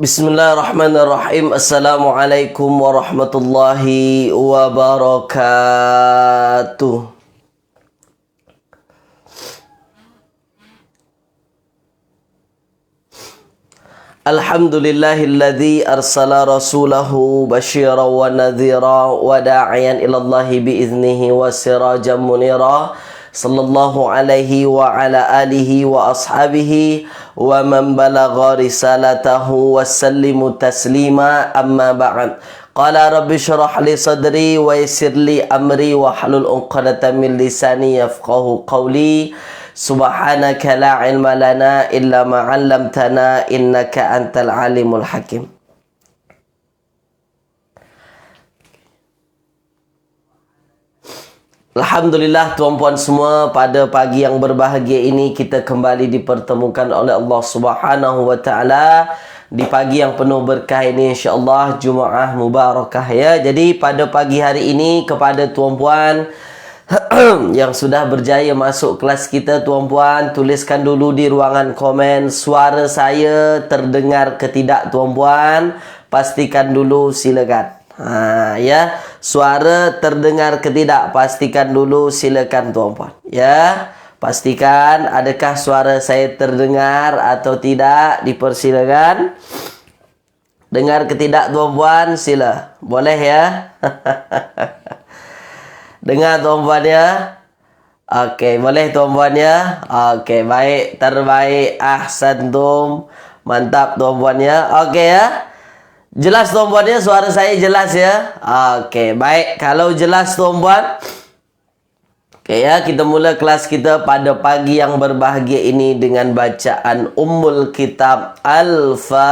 Bismillahirrahmanirrahim. Assalamualaikum warahmatullahi wabarakatuh. Alhamdulillahilladzi arsala rasulahu basyiran wa nadhira wa da'iyan ilallahi biiznihi wa sirajan munira. Sallallahu alaihi wa ala alihi wa ashabihi wa man balagha risalatahu wa sallimu taslima, amma ba'd. Qala rabbi syrah li sadri wa yassir li amri wa hlul 'uqdatam min lisani yafqahu qawli. Subhanaka la ilma lana illa ma 'allamtana innaka antal alimul hakim. Alhamdulillah tuan-puan semua, pada pagi yang berbahagia ini kita kembali dipertemukan oleh Allah Subhanahu wa taala di pagi yang penuh berkah ini, insya-Allah Jumaah mubarakah ya. Jadi pada pagi hari ini kepada tuan-puan yang sudah berjaya masuk kelas kita, tuan-puan tuliskan dulu di ruangan komen, suara saya terdengar ke tidak tuan-puan? Pastikan dulu, silakan. Ya, suara terdengar ke tidak? Pastikan dulu, silakan tuan-puan. Ya, pastikan adakah suara saya terdengar atau tidak, dipersilakan. Dengar ke tidak tuan-puan? Sila. Boleh ya? Dengar tuan-puan ya? Okey, boleh tuan-puan ya? Okey, baik, terbaik, ahsantum. Mantap tuan-puan ya. Okey ya? Jelas tuan-puan ya, suara saya jelas ya? Okey, baik. Kalau jelas tuan-puan, okey ya, kita mula kelas kita pada pagi yang berbahagia ini dengan bacaan Ummul Kitab Al-Fatihah.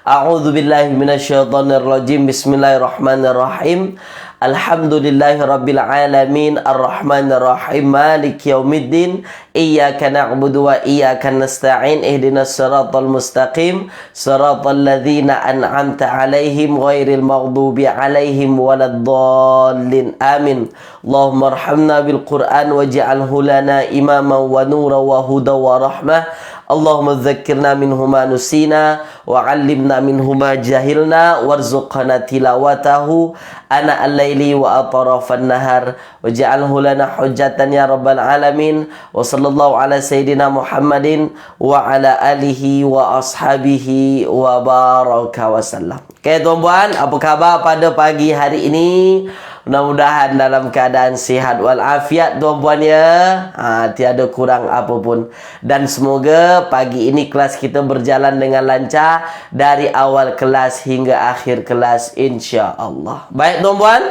A'udzu billahi minasyaitonir rajim. Bismillahirrahmanirrahim. Alhamdulillahi rabbil alamin, arrahmanir rahim, maliki yaumiddin, iyyaka na'budu wa iyyaka nasta'in, ihdinas siratal mustaqim, siratal ladzina an'amta 'alaihim ghairil maghdubi 'alaihim waladdallin. Amin. Allahumma arhamna bil Qur'an waj'alhu lana imaman wa nuran wa hudan wa rahmah. Allahumma dzakkirna minhu ma nusina wa 'allimna minhu ma jahilna warzuqna tilawatahu ana al-laili wa atrafan nahar waj'alhu lana hujjatan ya rabbal alamin. Wa sallallahu ala sayidina Muhammadin wa ala alihi wa ashabihi wa baraka wasallam. Okey tuan-puan, apa khabar pada pagi hari ini? Mudah-mudahan dalam keadaan sihat walafiat tuan-puan ya. Tiada kurang apapun. Dan semoga pagi ini kelas kita berjalan dengan lancar dari awal kelas hingga akhir kelas, insya-Allah. Baik tuan-puan?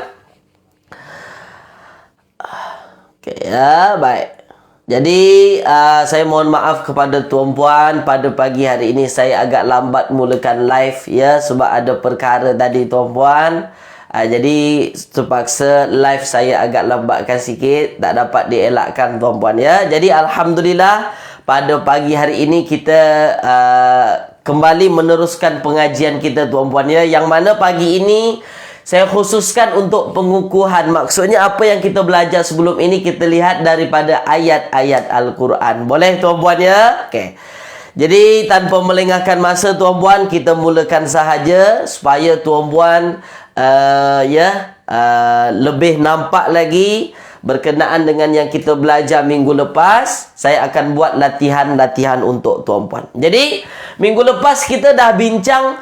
Okey ya, baik. Jadi saya mohon maaf kepada tuan-puan, pada pagi hari ini saya agak lambat mulakan live ya, sebab ada perkara tadi tuan-puan. Jadi terpaksa live saya agak lambatkan sikit, tak dapat dielakkan tuan-puan ya. Jadi alhamdulillah pada pagi hari ini kita kembali meneruskan pengajian kita tuan-puan ya, yang mana pagi ini saya khususkan untuk pengukuhan. Maksudnya apa yang kita belajar sebelum ini kita lihat daripada ayat-ayat Al-Quran. Boleh tuan-puan ya? Okey. Jadi tanpa melengahkan masa tuan-puan, kita mulakan sahaja supaya tuan-puan lebih nampak lagi berkenaan dengan yang kita belajar minggu lepas. Saya akan buat latihan-latihan untuk tuan-puan. Jadi minggu lepas kita dah bincang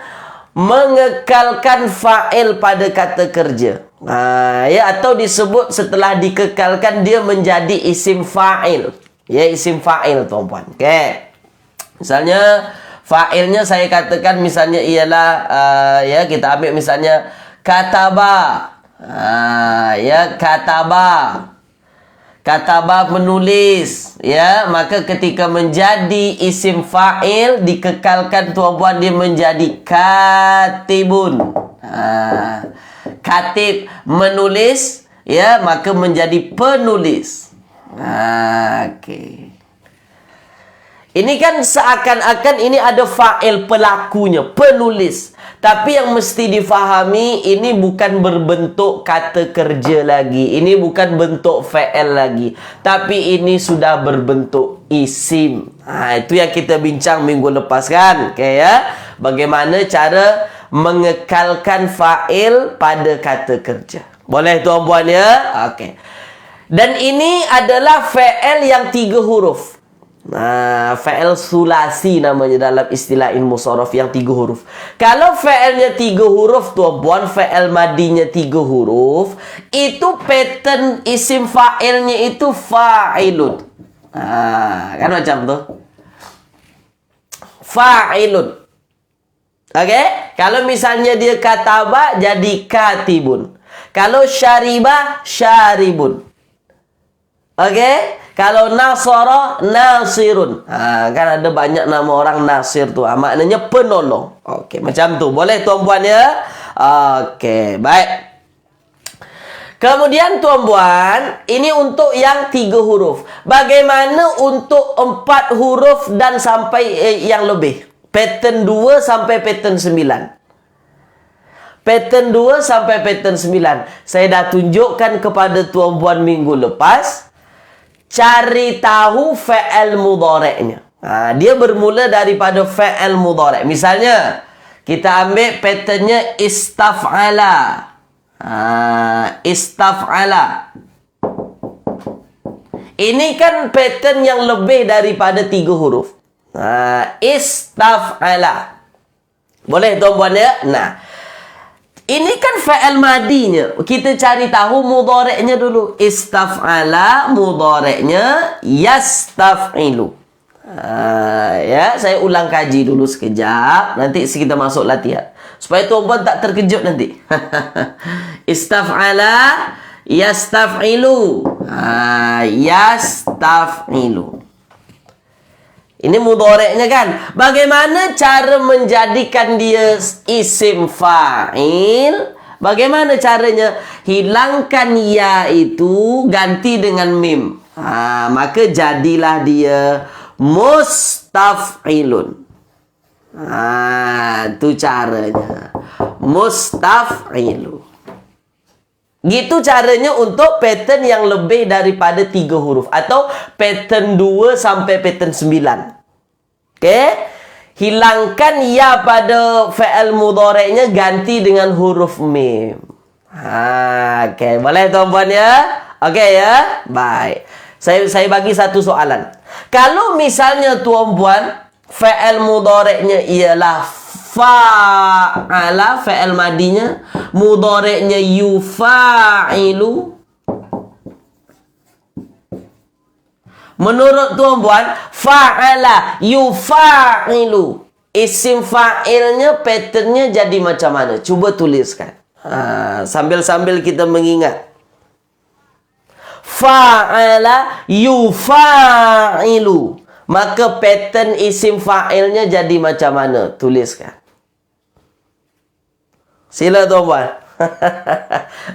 mengekalkan fa'il pada kata kerja. Atau disebut setelah dikekalkan dia menjadi isim fa'il. Ya, isim fa'il tuan-puan. Okey. Misalnya fa'ilnya saya katakan misalnya ialah kita ambil misalnya kataba. Kataba. Kataba menulis, ya, maka ketika menjadi isim fa'il dikekalkan tuan-puan, dia menjadi katibun. Katib menulis, ya, maka menjadi penulis. Okey. Ini kan seakan-akan ini ada fa'il pelakunya, penulis. Tapi yang mesti difahami, ini bukan berbentuk kata kerja lagi. Ini bukan bentuk fi'il lagi. Tapi ini sudah berbentuk isim. Itu yang kita bincang minggu lepas kan. Okay, ya? Bagaimana cara mengekalkan fa'il pada kata kerja. Boleh tuan-puan ya? Okey. Dan ini adalah fi'il yang 3 huruf. Fi'il sulasi namanya dalam istilah ilmu sharaf, yang 3 huruf. Kalau fi'ilnya 3 huruf tuan-puan, fi'il madinya 3 huruf, itu pattern isim fa'ilnya itu fa'ilun. Kan macam tu. Fa'ilun. Okey? Kalau misalnya dia kataba, jadi katibun. Kalau syariba, syaribun. Okey? Kalau nasara, nasirun. Kan ada banyak nama orang nasir tu. Maknanya penolong. Okey, macam tu. Boleh tuan-puan ya? Okey, baik. Kemudian tuan-puan, ini untuk yang 3 huruf. Bagaimana untuk 4 huruf dan sampai yang lebih? Pattern 2 sampai pattern 9. Pattern 2 sampai pattern 9. Saya dah tunjukkan kepada tuan-puan minggu lepas. Cari tahu fi'il mudhari'nya. Dia bermula daripada fi'il mudhari'. Misalnya, kita ambil patternnya istaf'ala. Istaf'ala. Ini kan pattern yang lebih daripada 3 huruf. Istaf'ala. Boleh tuan-puan ya? Nah, ini kan fa'il madinya. Kita cari tahu mudhari'nya dulu. Istaf'ala, mudhari'nya yastaf'ilu. Ya, saya ulang kaji dulu sekejap. Nanti kita masuk latihan. Supaya tuan-puan tak terkejut nanti. Istaf'ala, yastaf'ilu. Yastaf'ilu. Ini mudhari'nya kan. Bagaimana cara menjadikan dia isim fa'il? Bagaimana caranya? Hilangkan ya itu, ganti dengan mim. Maka jadilah dia mustaf'ilun. Itu caranya. Mustaf'ilu. Gitu caranya untuk pattern yang lebih daripada 3 huruf. Atau pattern 2 sampai pattern 9. Okey? Hilangkan ya pada fi'il mudhari'nya, ganti dengan huruf mim. Okey, boleh tuan-puan ya? Okey ya? Baik. Saya bagi satu soalan. Kalau misalnya tuan-puan fi'il mudhari'nya ialah fa'ala, fi'il madinya, mudhari'nya yufa'ilu. Menurut tuan-puan, fa'ala, yufa'ilu, isim fa'ilnya, patternnya jadi macam mana? Cuba tuliskan. Sambil-sambil kita mengingat. Fa'ala, yufa'ilu. Maka pattern isim fa'ilnya jadi macam mana? Tuliskan. Sila tuan-puan.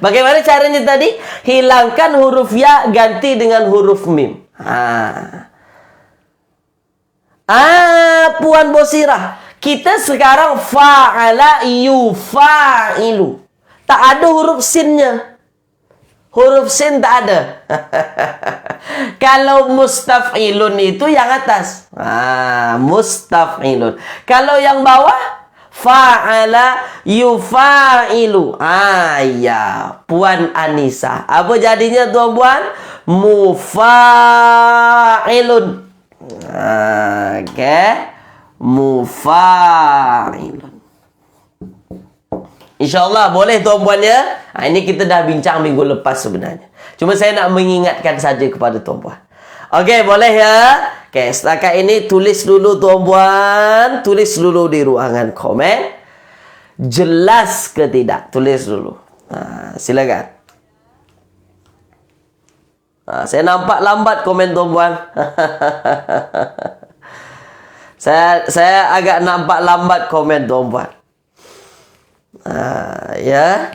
Bagaimana caranya tadi? Hilangkan huruf ya, ganti dengan huruf mim. Puan Bosirah, kita sekarang fa'ala yufa'ilu. Tak ada huruf sinnya. Huruf sin tak ada. Kalau mustaf'ilun itu yang atas. Mustaf'ilun. Kalau yang bawah, fa'ala yufa'ilu. Ya, Puan Anissa. Apa jadinya tuan-puan? Mufa'ilun. Okey. Mufa'ilun. InsyaAllah boleh tuan-puan ya. Ini kita dah bincang minggu lepas sebenarnya. Cuma saya nak mengingatkan saja kepada tuan-puan. Okey, boleh ya. Okey, setakat ini tulis dulu tuan-puan. Tulis dulu di ruangan komen. Jelas ke tidak? Tulis dulu. Silakan. Saya nampak lambat komen tuan-puan. saya agak nampak lambat komen tuan-puan. Ya.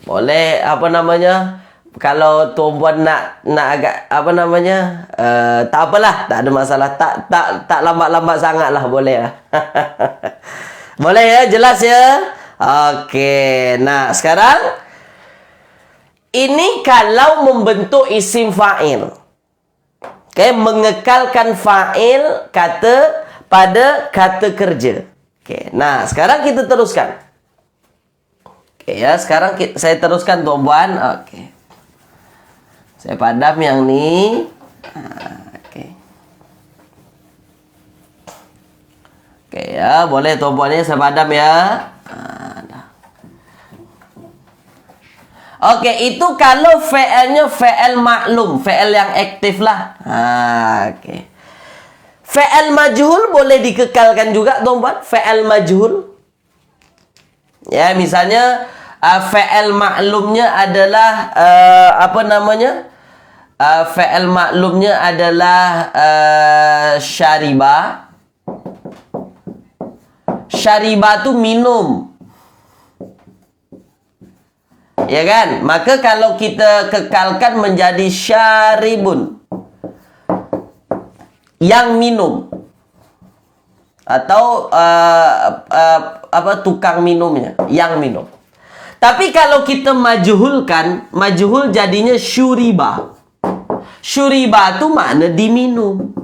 Boleh apa namanya? Kalau tuan-puan nak agak apa namanya? Tak apalah, tak ada masalah. Tak lambat-lambat sangatlah, boleh lah. Boleh ya? Jelas ya? Oke. Nah, sekarang ini kalau membentuk isim fa'il. Oke, mengekalkan fa'il pada kata kerja. Oke, nah sekarang kita teruskan. Oke ya, sekarang saya teruskan tuan-tuan. Oke. Saya padam yang ini. Oke. Oke ya, boleh tuan-tuannya saya padam ya. Oke, itu kalau fi'ilnya fi'il maklum, fi'il yang aktif lah. Oke. Fi'il majhul boleh dikekalkan juga, tuan-tuan. Fi'il majhul. Ya, misalnya fi'il maklumnya adalah apa namanya? Fi'il maklumnya adalah syariba. Syariba itu minum. Ya kan? Maka kalau kita kekalkan menjadi syaribun, yang minum, atau apa, tukang minumnya, yang minum. Tapi kalau kita majhulkan, majhul jadinya syuriba. Syuriba itu makna diminum.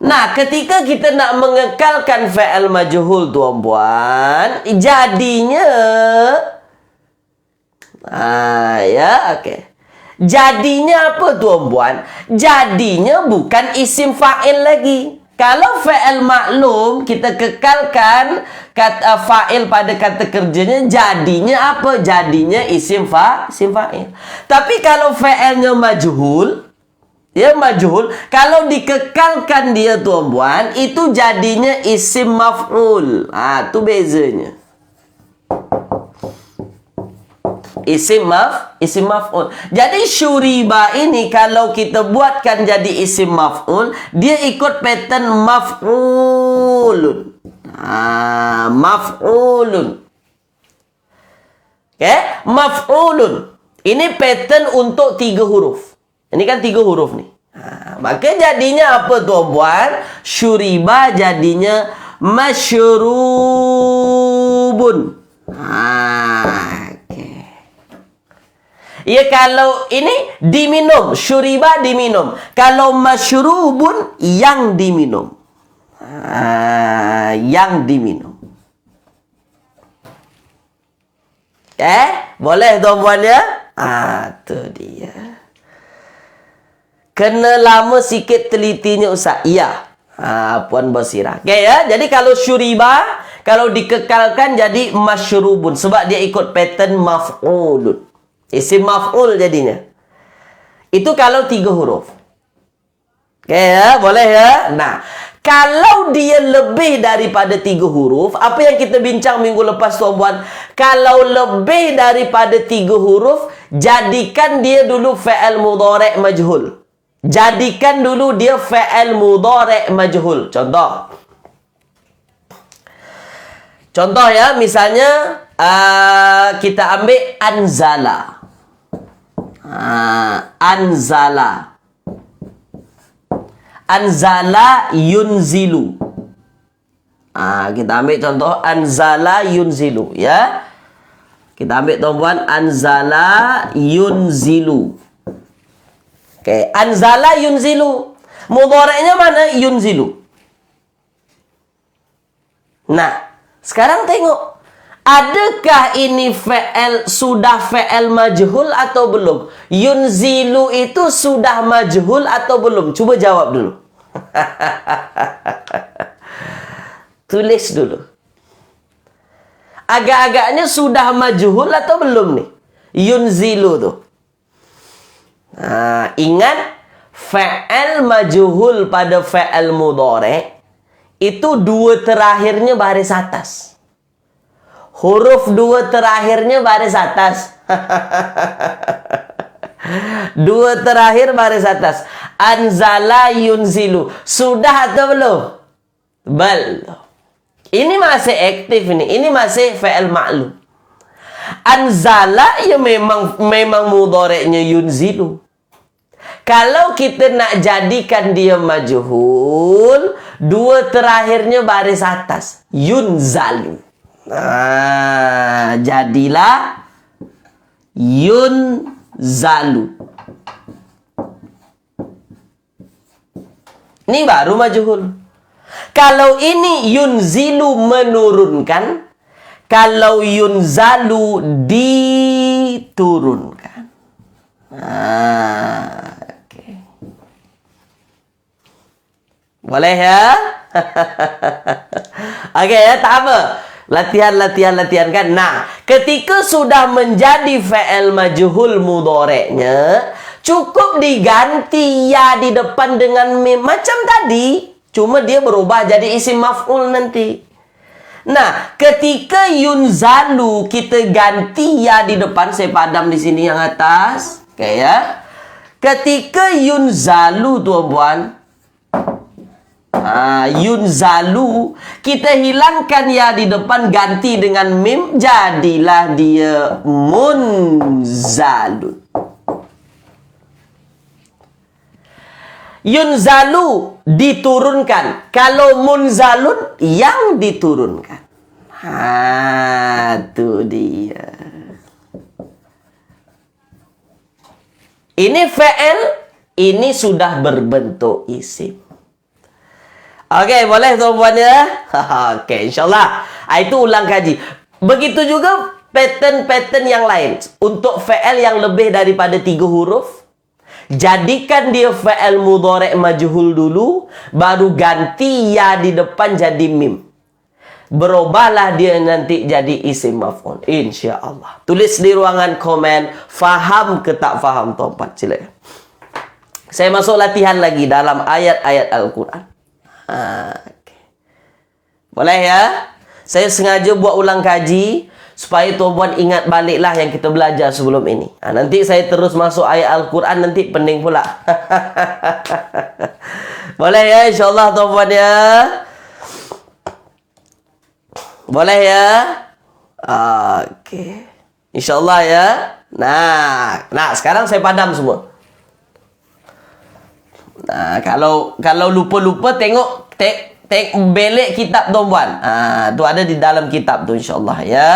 Nah, ketika kita nak mengekalkan fi'il majhul, tuan-puan, jadinya ya, oke. Jadinya apa, tuan-puan? Jadinya bukan isim fa'il lagi. Kalau fi'il maklum kita kekalkan kata fa'il pada kata kerjanya, jadinya apa? Jadinya isim fa'il. Tapi kalau fi'ilnya majhul, ya majhul, kalau dikekalkan dia, tuan-puan, itu jadinya isim maf'ul. Itu bezanya. Isim maf'ul. Jadi syuriba ini kalau kita buatkan jadi isim maf'ul, dia ikut pattern maf'ulun. Maf'ulun. Oke, maf'ulun. Ini pattern untuk 3 huruf. Ini kan 3 huruf nih. Maka jadinya apa, tuan-puan? Syuriba jadinya masyrubun. Ya, kalau ini diminum, syuriba diminum. Kalau masyrubun, yang diminum. Yang diminum. Boleh tuan-puan ya? Itu dia. Kena lama sikit telitinya Ustaz. Iya. Puan Basirah. Oke ya. Jadi kalau syuriba, kalau dikekalkan jadi masyrubun. Sebab dia ikut pattern maf'ulun. Isim maf'ul jadinya. Itu kalau 3 huruf. Oke ya. Boleh ya. Nah, kalau dia lebih daripada 3 huruf, apa yang kita bincang minggu lepas, tuan-puan? Kalau lebih daripada 3 huruf, jadikan dia dulu fi'il mudhari' majhul. Jadikan dulu dia fi'il mudhari' majhul. Contoh ya, misalnya kita ambil anzala. Anzala. Anzala yunzilu. Kita ambil contoh anzala yunzilu ya. Kita ambil, tuan-puan, anzala yunzilu. Oke, anzala yunzilu. Mudhari'nya mana? Yunzilu. Nah, sekarang tengok. Adakah ini sudah fi'il majhul atau belum? Yunzilu itu sudah majhul atau belum? Cuba jawab dulu. Tulis dulu. Agak-agaknya sudah majhul atau belum nih? Yunzilu tuh. Ingat, fi'il majhul pada fi'il mudhari' itu 2 terakhirnya baris atas. Huruf 2 terakhirnya baris atas. 2 terakhir baris atas. Anzala yunzilu. Sudah atau belum? Belum. Ini masih aktif ini. Ini masih fi'il maklum. Anzala ya memang mudhari'nya yunzilu. Kalau kita nak jadikan dia majhul, Dua terakhirnya baris atas. Yunzalu. Nah, jadilah yunzalu. Ini baru majhul. Kalau ini yunzilu menurunkan, kalau yunzalu diturunkan. Okay. Boleh ya? Oke ya, tak apa. Latihan kan. Nah, ketika sudah menjadi fi'il majhul mudhari'nya, cukup diganti ya di depan dengan mim macam tadi, cuma dia berubah jadi isim maf'ul nanti. Nah, ketika yunzalu kita ganti ya di depan, saya padam di sini yang atas, oke ya. Ketika yunzalu tuan-puan, yunzalu, kita hilangkan ya di depan, ganti dengan mim, jadilah dia munzalun. Yunzalu diturunkan, kalau munzalun yang diturunkan. Itu dia. Ini fi'il, ini sudah berbentuk isim. Oke, boleh tuan-puan ya? Oke, insyaAllah. Itu ulang kaji. Begitu juga pattern-pattern yang lain. Untuk fi'il yang lebih daripada 3 huruf, jadikan dia fi'il mudhari' majhul dulu, baru ganti ya di depan jadi mim. Berubahlah dia nanti jadi isim maf'ul, insya-Allah. Tulis di ruangan komen, faham ke tak faham tuan-puan, silakan. Saya masuk latihan lagi dalam ayat-ayat Al-Quran. Okay. Boleh ya? Saya sengaja buat ulang kaji supaya tuan-puan ingat baliklah yang kita belajar sebelum ini. Nanti saya terus masuk ayat Al-Quran, nanti pening pula. Boleh ya, insyaAllah tuan-puan ya. Boleh ya? Oke. InsyaAllah ya. Nah, sekarang saya padam semua. Nah, kalau lupa-lupa tengok belik kitab tuan-puan. Tu ada di dalam kitab tu insyaAllah ya.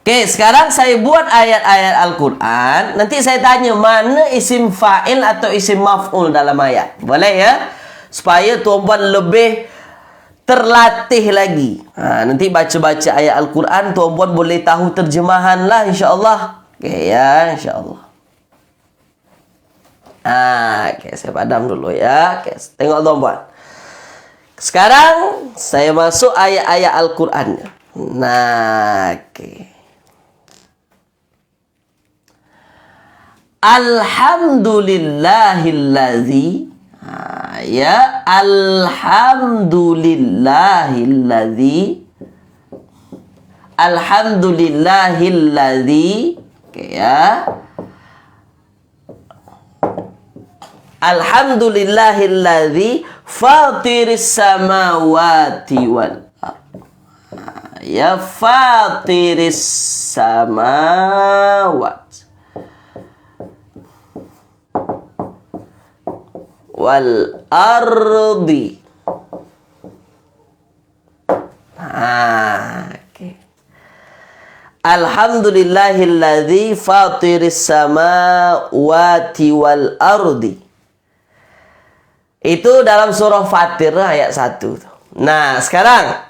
Oke, sekarang saya buat ayat-ayat Al-Quran. Nanti saya tanya mana isim fa'il atau isim maf'ul dalam ayat. Boleh ya? Supaya tuan-puan lebih terlatih lagi. Nanti baca-baca ayat Al-Quran, tuan-puan boleh tahu terjemahan lah insyaAllah. Oke ya, insyaAllah. Oke, saya padam dulu ya. Oke, tengok tuan-puan. Sekarang saya masuk ayat-ayat Al-Quran. Nah, oke. Alhamdulillahilladzi, ya, alhamdulillahilladzi, oke ya. Alhamdulillahilladzi fatiris samawati wal ardh. Ya, fatiris samawati wal ardi. Okay. Alhamdulillahilladzi fatiris samawati wal ardi. Itu dalam surah Fatir ayat 1. Nah, sekarang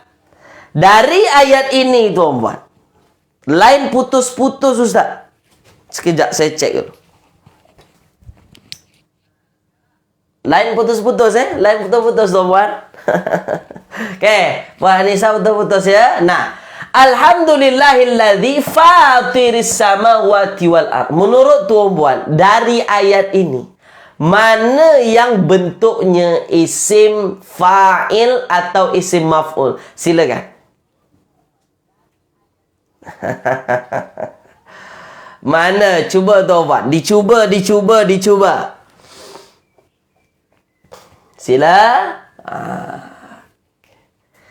dari ayat ini tuan-puan, lain putus-putus Ustaz. Sekejap saya cek dulu. Lain putus-putus lain putus-putus tuan-puan. Oke, Puan Anissa putus-putus ya. Nah, alhamdulillahilladzi fatiris samawati wal ardh. Menurut tuan-puan, dari ayat ini mana yang bentuknya isim fa'il atau isim maf'ul? Silakan. Mana? Cuba tuan-puan. Dicuba.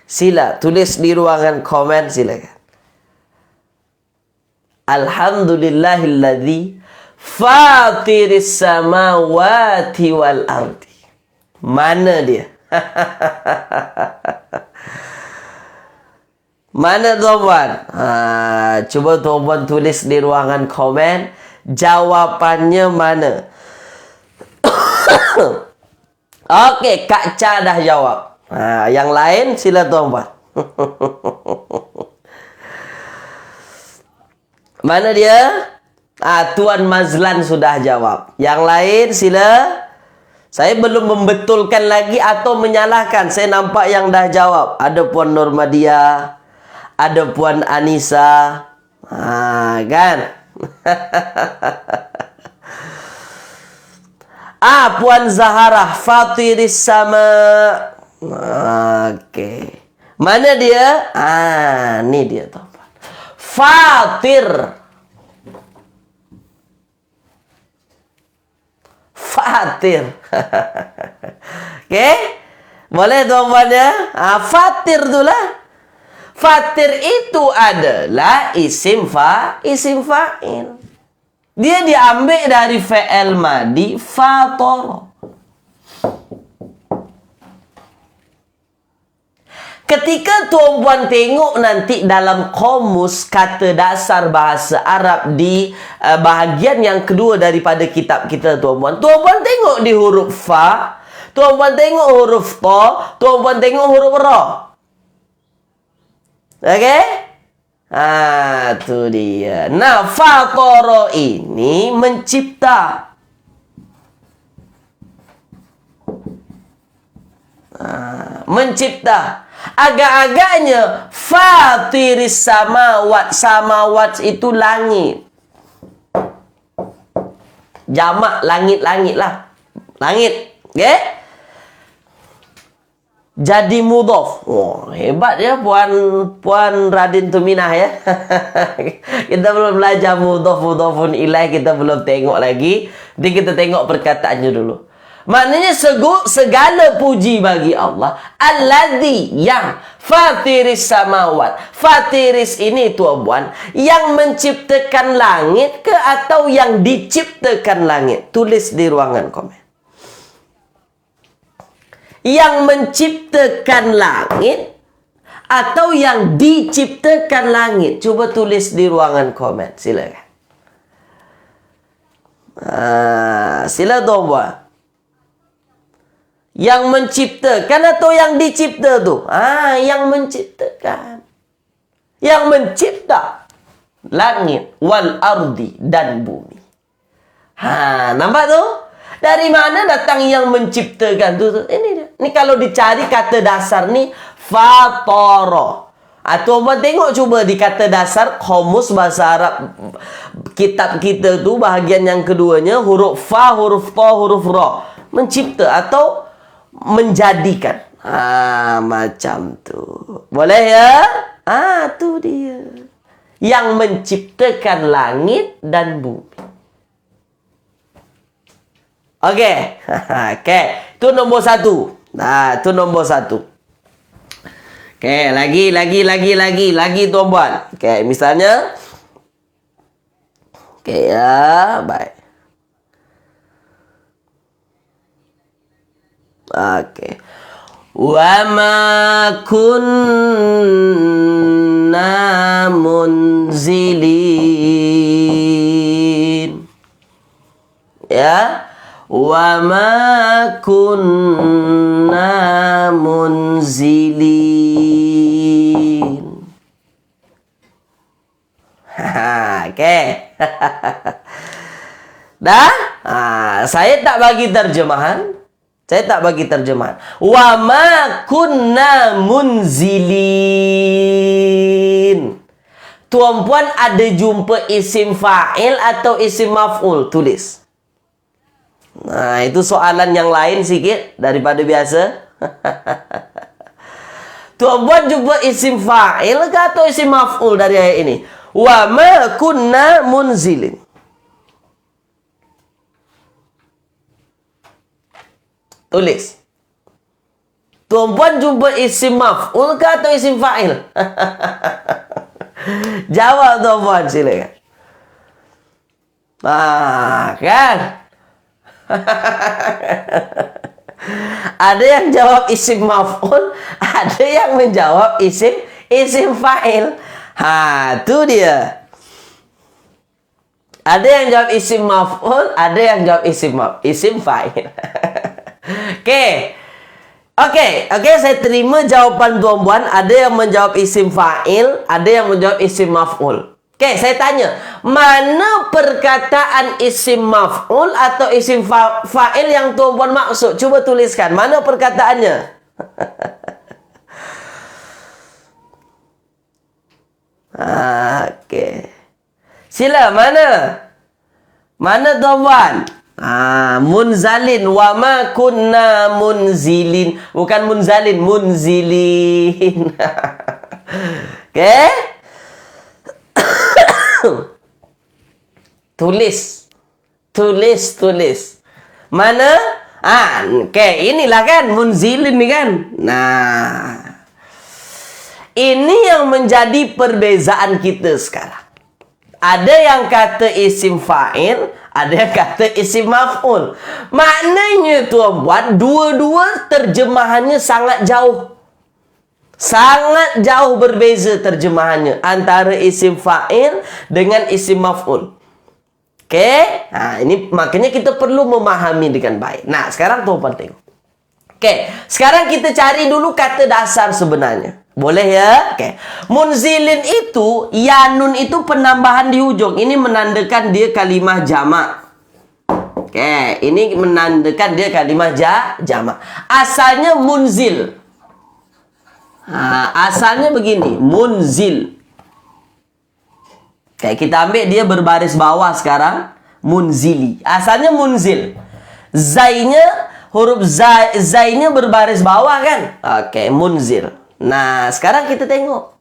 Sila tulis di ruangan komen, silakan. Alhamdulillahilladzi fatiris samawati wal ardi. Mana dia? Mana tuan-puan? Cuba tuan-puan tulis di ruangan komen. Jawapannya mana? Okey, Kak Cha dah jawab. Yang lain sila tuan-puan. Mana dia? Tuan Mazlan sudah jawab. Yang lain sila. Saya belum membetulkan lagi atau menyalahkan. Saya nampak yang dah jawab. Ada Puan Nurmadia, ada Puan Anissa. Kan? Puan Zahara, Fatiris sama. Okey. Mana dia? Ni dia tuan. Fatir. Okey? Boleh tuan-puan ya? Fatir itulah. Fatir itu adalah isim fa'il. Dia diambil dari fi'il madi fatara. Ketika tuan-puan tengok nanti dalam kamus kata dasar bahasa Arab di bahagian yang kedua daripada kitab kita tuan-puan. Tuan-puan tengok di huruf fa, tuan-puan tengok huruf ta, tuan-puan tengok huruf ra. Okey? Tu dia. Nah, fatara ini mencipta. Mencipta. Agak-agaknya fatiris samawat. Samawat itu langit. Jamak langit-langit lah. Langit. Okey? Jadi mudhaf. Hebat ya Puan Radin Tuminah ya. Kita belum belajar mudhafun ilaih, kita belum tengok lagi. Nanti kita tengok perkataannya dulu. Maknanya segala puji bagi Allah. Alladzi, yang fatiris samawat. Fatiris ini tuan-puan, yang menciptakan langit ke atau yang diciptakan langit? Tulis di ruangan komen. Yang menciptakan langit atau yang diciptakan langit? Cuba tulis di ruangan komen. Silakan. Sila tuan-puan. Yang menciptakan atau yang dicipta tu? Yang menciptakan. Yang mencipta langit wal ardi dan bumi. Nampak tu? Dari mana datang yang menciptakan tu? Ini dia. Ni kalau dicari kata dasar ni fatara. Tuan-puan tengok cuba di kata dasar kamus bahasa Arab kitab kita tu bahagian yang keduanya, huruf fa, huruf ta, huruf ra. Mencipta atau menjadikan. Macam tu. Boleh ya? Tu dia. Yang menciptakan langit dan bumi. Okey. Okey. Itu nombor satu. Itu nombor satu. Okey. Lagi tuan-puan. Okey. Misalnya. Okey ya. Baik. Okey. Wa ma kunna munzilin. Ya. Wa ma kunna munzilin. Okey. Dah? Saya tak bagi terjemahan. Wa ma kunna munzilin. Tuan-puan ada jumpa isim fa'il atau isim maf'ul? Tulis. Itu soalan yang lain sikit daripada biasa. Tuan-puan jumpa isim fa'il ke atau isim maf'ul dari ayat ini? Wa ma kunna munzilin. Tulis. Tuan-puan jumpa isim maf'ul ke atau isim fa'il? Jawab tuan-puan silakan. Kan? Ada yang jawab isim maf'ul, ada yang menjawab isim fa'il. Ha, itu dia. Ada yang jawab isim maf'ul, ada yang jawab isim fa'il. Oke, saya terima jawaban tuan-puan. Ada yang menjawab isim fa'il, ada yang menjawab isim maf'ul. Oke, saya tanya, mana perkataan isim maf'ul atau isim fa'il yang tuan-puan maksud? Coba tuliskan, mana perkataannya? Oke. Sila, mana? Mana tuan-puan? Munzalin. Wa ma kunna munzilin. Bukan munzalin, munzilin. Oke? Tulis. Mana? Oke, inilah kan munzilin nih kan. Nah, ini yang menjadi perbezaan kita sekarang. Ada yang kata isim fa'il, ada yang kata isim maf'ul. Maknanya tuan-puan, dua-dua terjemahannya sangat jauh. Sangat jauh berbeza terjemahannya antara isim fa'il dengan isim maf'ul. Oke? Nah, ini makanya kita perlu memahami dengan baik. Nah, sekarang tuan-puan tengok. Oke, sekarang kita cari dulu kata dasar sebenarnya. Boleh ya? Oke. Munzilin itu, yanun itu penambahan di ujung. Ini menandakan dia kalimah jamak. Oke, ini menandakan dia kalimah jamak. Asalnya munzil. Asalnya begini, munzil. Oke, kita ambil dia berbaris bawah sekarang. Munzili. Asalnya munzil. Zainya, huruf zainya berbaris bawah kan? Oke, munzil. Nah, sekarang kita tengok.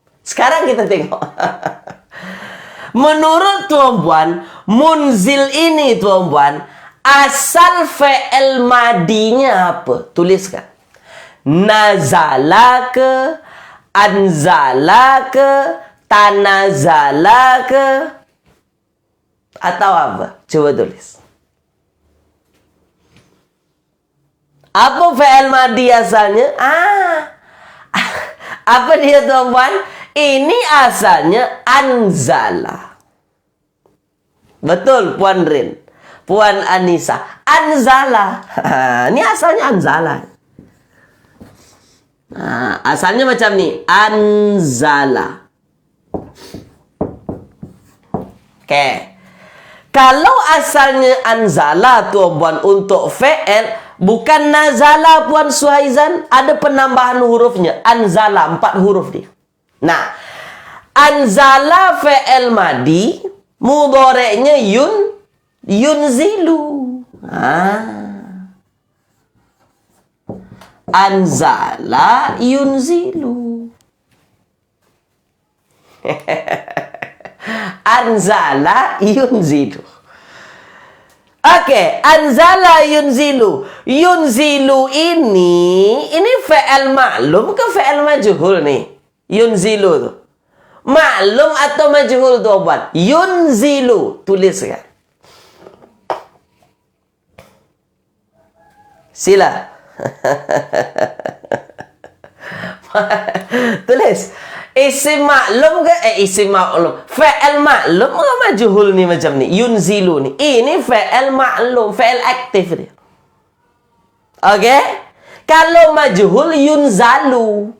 Menurut tuan-puan, munzil ini tuan-puan, asal fi'il madinya apa? Tuliskan. Nazala ke, anzala ke, tanazala ke, atau apa? Coba tulis. Apa fi'il madi asalnya? Apa dia tuan-puan? Ini asalnya anzala. Betul Puan Rin, Puan Anissa. Anzala. Ini asalnya anzala. Asalnya macam ni. Anzala. Oke. Kalau asalnya anzala tuan-puan untuk fi'il, bukan nazala Puan Suhaizan, ada penambahan hurufnya. Anzala, 4 huruf dia. Nah, anzala fi'il madi, mudhari'nya yunzilu. Anzala yunzilu. Anzala yunzilu. Oke, anzala yunzilu. Yunzilu ini fi'il ma'lum ke fi'il majhul nih? Yunzilu tuh. Ma'lum atau majhul tuh obat? Yunzilu. Tuliskan. Sila. Tulis. Isim maklum ke? Isim maklum. Fi'il maklum ke majhul nih macam ni? Yunzilu nih. Ini fi'il maklum. Fi'il aktif dia. Oke? Kalau majhul yunzalu.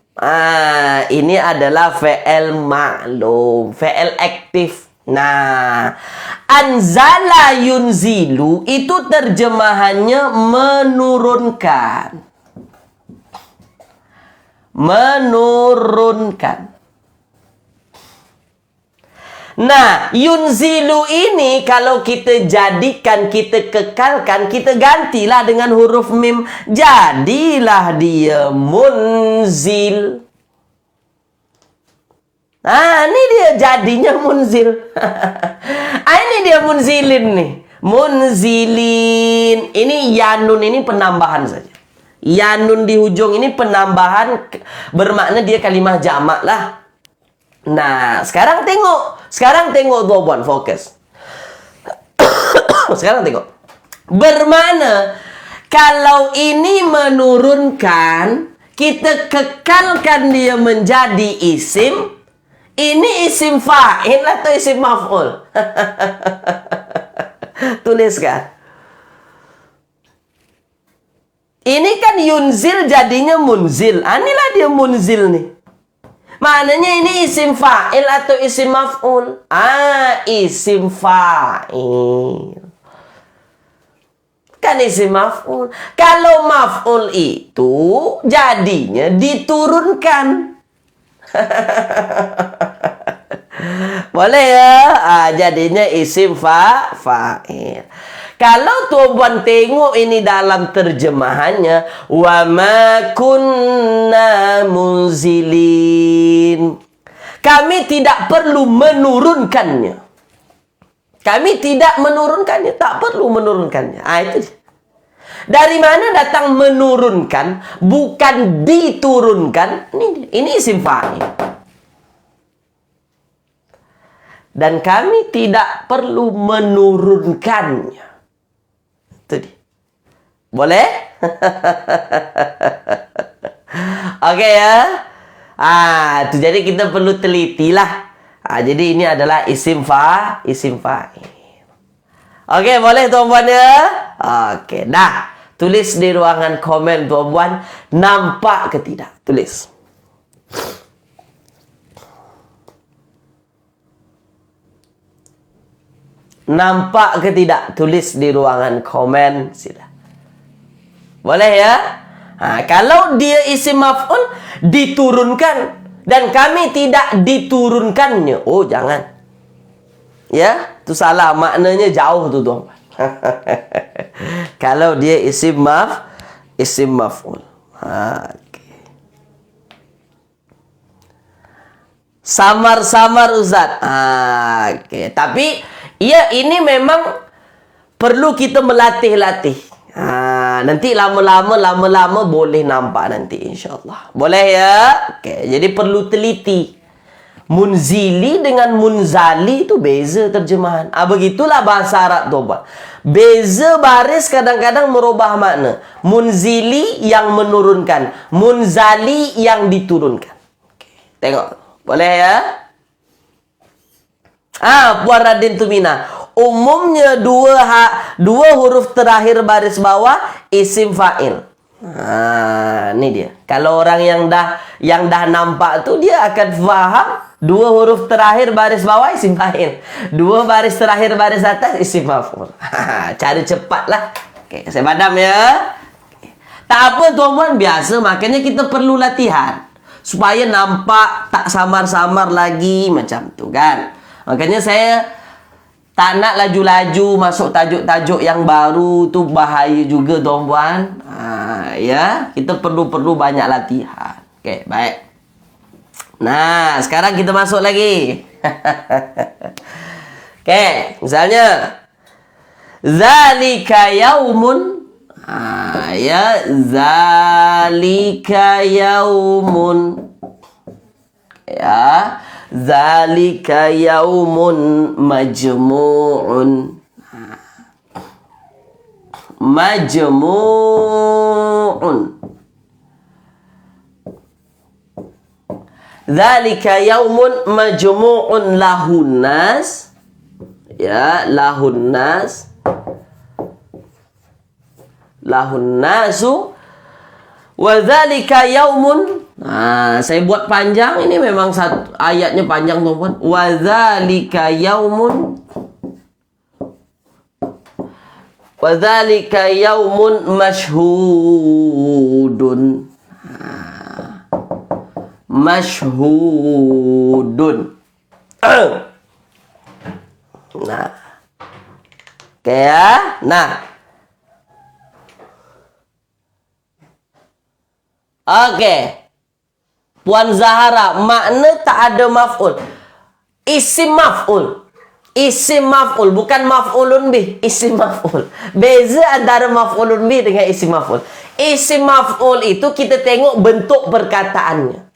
Ini adalah fi'il maklum. Fi'il aktif. Nah, anzala yunzilu itu terjemahannya menurunkan. Menurunkan. Nah, yunzilu ini kalau kita jadikan, kita kekalkan, kita gantilah dengan huruf mim. Jadilah dia munzil. Ini dia jadinya munzil. Ini dia munzilin nih. Munzilin. Ini yanun, ini penambahan saja. Yanun di ujung ini penambahan, bermakna dia kalimah jamak lah. Nah, sekarang tengok. Sekarang tengok tuan-puan, fokus. Sekarang tengok. Bermakna Kalau ini menurunkan, kita kekalkan dia menjadi isim. Ini isim fa'il atau isim maf'ul? Tuliskan. Ini kan yunzil jadinya munzil. Inilah dia munzil nih. Maknanya ini isim fa'il atau isim maf'ul? Isim fa'il. Kan isim maf'ul. Kalau maf'ul itu jadinya diturunkan. Boleh ya? Jadinya isim fa'il. Kalau tuan tengok ini dalam terjemahannya, wa ma kunna munzilin. Kami tidak perlu menurunkannya. Kami tidak menurunkannya, tak perlu menurunkannya. Itu dia. Dari mana datang menurunkan, bukan diturunkan? Ini isim fa'il. Dan kami tidak perlu menurunkannya. Itu dia. Boleh? Oke ya. Itu jadi kita perlu telitilah. Jadi ini adalah isim fa'il. Oke, boleh tuan-puan ya? Oke, dah. Tulis di ruangan komen tuan-puan, nampak ke tidak? Tulis. Nampak ke tidak? Tulis di ruangan komen. Sila. Boleh ya? Kalau dia isim maf'ul, diturunkan. Dan kami tidak diturunkannya. Oh, jangan. Ya, itu salah. Maknanya jauh tu tuan. Kalau dia isim maf'ul. Okay. Samar-samar Ustaz. Okay. Tapi ya, ini memang perlu kita melatih-latih. Nanti lama-lama boleh nampak nanti insyaAllah. Boleh ya? Okay. Jadi perlu teliti. Munzili dengan munzali itu beza terjemahan. Begitulah bahasa Arab tu, Pak. Beza baris kadang-kadang merubah makna. Munzili yang menurunkan, munzali yang diturunkan. Okay. Tengok. Boleh ya? Puan Radin Tumina. Umumnya dua huruf terakhir baris bawah isim fa'il. Ini dia. Kalau orang yang dah nampak tu, dia akan faham dua huruf terakhir baris bawah isim fa'il. Dua baris terakhir baris atas isim maf'ul. Cari cepatlah. Oke, saya padam ya. Tak apa tuan-tuan, biasa. Makanya kita perlu latihan. Supaya nampak tak samar-samar lagi macam tu kan. Makanya saya tak nak laju-laju masuk tajuk-tajuk yang baru tu, bahaya juga tuan-puan. Ya, kita perlu banyak latihan. Okey, baik. Nah, sekarang kita masuk lagi. Okey, misalnya zalika yaumun. Ya, zalika yaumun. Ya, zalika yaumun majmu'un. Majmu'un. Zalika yaumun majmu'un lahun nas. Ya, lahun nas. Lahun nasu. Wa dzalika yaumun. Saya buat panjang, ini memang satu ayatnya panjang tuan-tuan. Wa dzalika yaumun. Wa dzalika yaumun mashhudun. Mashhudun. Nah. Oke ya. Nah. Oke. Puan Zahara, makna tak ada maf'ul. Isim maf'ul. Isim maf'ul, bukan maf'ulun bih. Isim maf'ul. Beza antara maf'ulun bih dengan isim maf'ul. Isim maf'ul itu kita tengok bentuk perkataannya.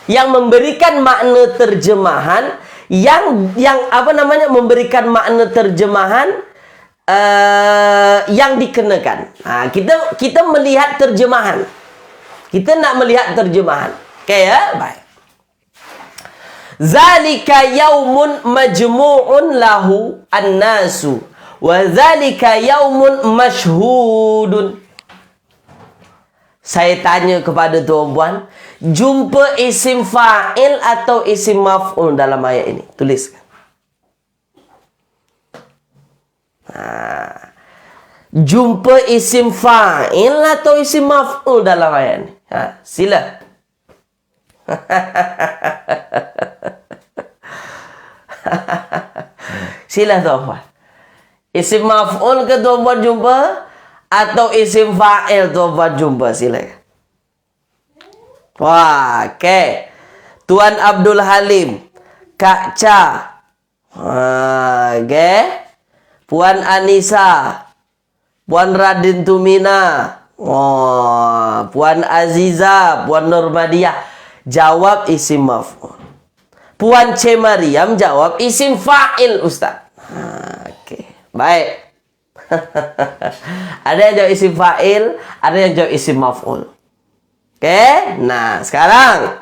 Yang memberikan makna terjemahan, yang apa namanya, memberikan makna terjemahan yang dikenakan. Kita melihat terjemahan. Kita nak melihat terjemahan. Okey ya? Baik. Zalika yaumun majmu'un lahu an-nasu wa zalika yaumun mashhudun. Saya tanya kepada tuan-puan, jumpa isim fa'il atau isim maf'ul dalam ayat ini? Tuliskan. Jumpa isim fa'il atau isim maf'ul dalam ayat ini? Sila. Sila tuan-puan. Isim maf'ul ke tuan-puan jumpa? Atau isim fa'il tuan-puan jumpa? Silakan. Wah, okey. Tuan Abdul Halim, Kak Cha, okey. Puan Anissa, Puan Radin Tumina, Puan Aziza, Puan Nurmadiah jawab isim maf'ul. Puan C Mariam jawab isim fa'il, Ustaz. Okey. Baik. Ada yang jawab isim fa'il, ada yang jawab isim maf'ul. Okey? Nah, sekarang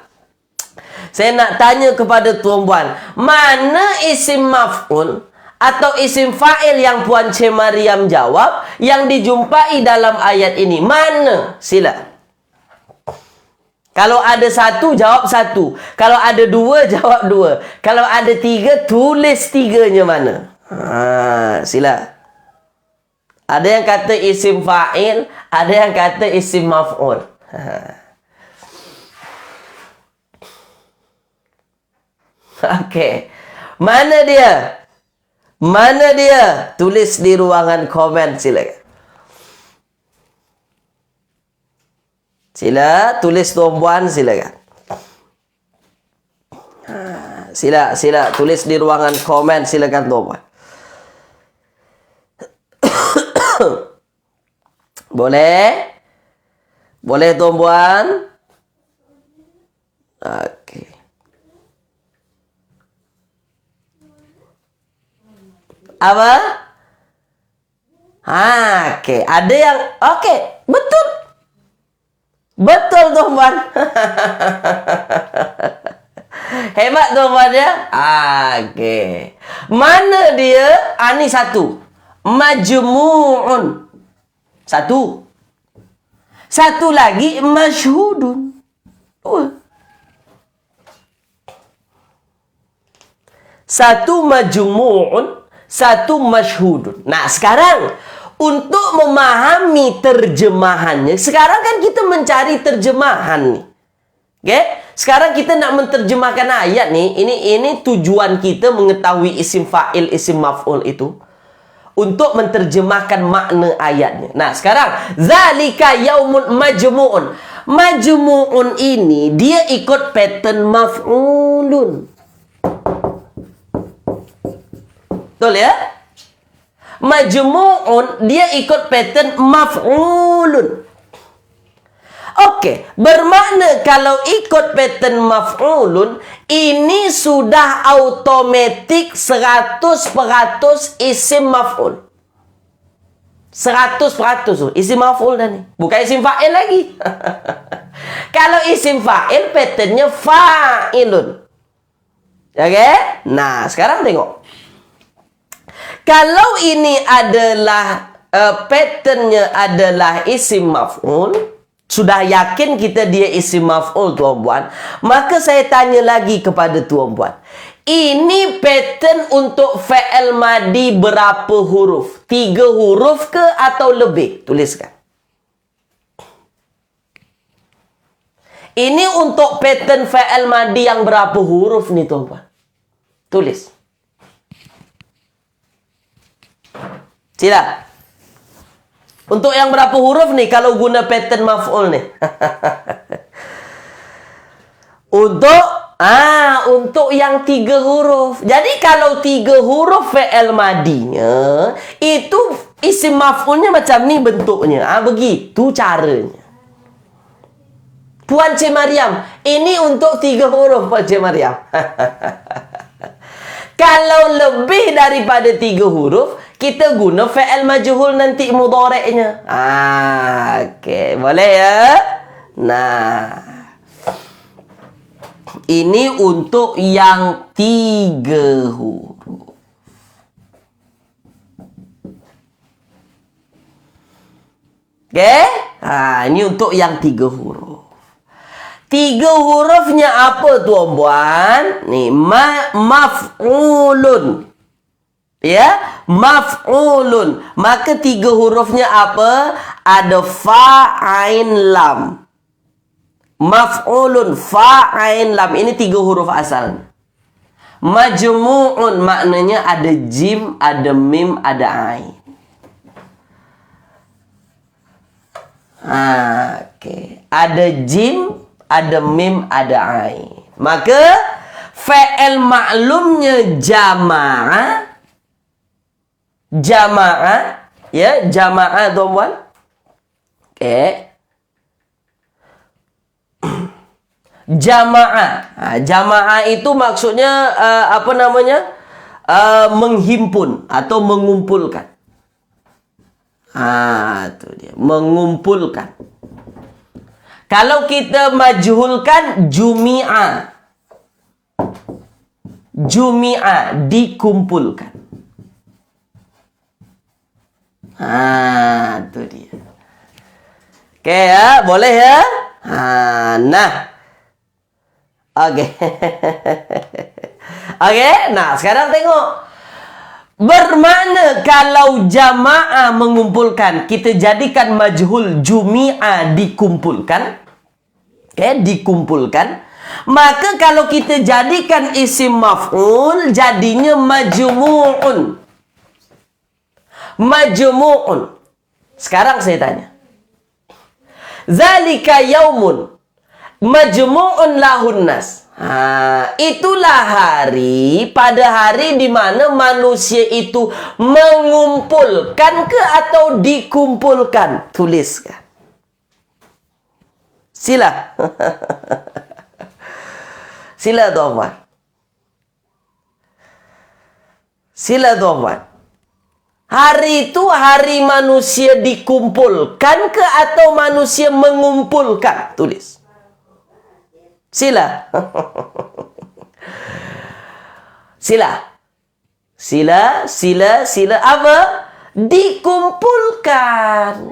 saya nak tanya kepada tuan-puan, mana isim maf'ul atau isim fa'il yang Puan C Mariam jawab yang dijumpai dalam ayat ini? Mana? Sila. Kalau ada satu, jawab satu. Kalau ada dua, jawab dua. Kalau ada tiga, tulis tiganya mana. Sila. Ada yang kata isim fa'il, ada yang kata isim maf'ul. Okey. Mana dia? Mana dia? Tulis di ruangan komen, silakan. Sila, tulis tuan-puan, silakan. Sila, tulis di ruangan komen, silakan tuan-puan. Boleh? Boleh tuan-puan? Okey. Apa? Okey. Ada yang okey, betul. Betul tuan-puan. Hebat tuan-puan ya. Okey. Mana dia? Ni satu. Majmu'un. Satu. Satu lagi masyhudun. Dua. Satu majmu'un, satu masyhudun. Nah, sekarang untuk memahami terjemahannya, sekarang kan kita mencari terjemahan nih. Oke? Sekarang kita nak menterjemahkan ayat nih. Ini tujuan kita mengetahui isim fa'il, isim maf'ul itu. Untuk menterjemahkan makna ayatnya. Nah, sekarang zalika yaumun majmu'un. Majmu'un ini dia ikut pattern maf'ulun. Betul ya? Majmu'un dia ikut pattern maf'ulun. Okey, bermakna kalau ikut pattern maf'ulun, ini sudah automatik 100% isim maf'ul. 100% isim maf'ul dah ni. Bukan isim fa'il lagi. Kalau isim fa'il, patternnya fa'ilun. Okey? Nah, sekarang tengok. Kalau ini adalah patternnya adalah isim maf'ul, sudah yakin kita dia isim maf'ul tuan-puan, maka saya tanya lagi kepada tuan-puan, ini pattern untuk fi'il madi berapa huruf? 3 huruf ke atau lebih? Tuliskan. Ini untuk pattern fi'il madi yang berapa huruf nih tuan-puan? Tulis. Sila. Untuk yang berapa huruf nih kalau guna pattern maf'ul nih? Untuk yang 3 huruf. Jadi kalau 3 huruf fi'il madinya, itu isim maf'ulnya macam ni bentuknya. Begitu caranya. Puan C Mariam, ini untuk 3 huruf Puan C Mariam. Kalau lebih daripada 3 huruf, kita guna fi'il majhul nanti mudhari'nya. Okey, boleh ya? Nah, ini untuk yang 3 huruf. Okey? Ini untuk yang 3 huruf. 3 hurufnya apa tuan-puan? Nih, maf'ulun. Ya, maf'ulun. Maka 3 hurufnya apa? Ada fa, ain, lam. Maf'ulun, fa, ain, lam. Ini 3 huruf asal. Majmu'un maknanya ada jim, ada mim, ada ain. Okey. Ada jim, ada mim, ada ain. Maka fi'il maklumnya jama'ah. Jama'ah, ya, jama'ah tuan-puan. Okey. Jama'ah. Jama'ah itu maksudnya apa namanya? Menghimpun atau mengumpulkan. Itu dia, mengumpulkan. Kalau kita majhulkan jumi'a. Jumi'a, dikumpulkan. Itu dia. Oke ya, boleh ya? Nah. Oke. Oke, nah sekarang tengok. Bermakna kalau jama'ah mengumpulkan, kita jadikan majhul jumi'a dikumpulkan. Oke, dikumpulkan. Maka kalau kita jadikan isim maf'ul, jadinya majmu'un. Majmu'un. Sekarang saya tanya. Zalika yaumun majmu'un lahun nas. Itulah hari, pada hari di mana manusia itu mengumpulkan ke atau dikumpulkan. Tuliskan. Sila. Sila tuan-tuan. Sila tuan-tuan. Hari itu hari manusia dikumpulkan ke atau manusia mengumpulkan? Tulis. Sila. Sila. Sila. Apa? Dikumpulkan.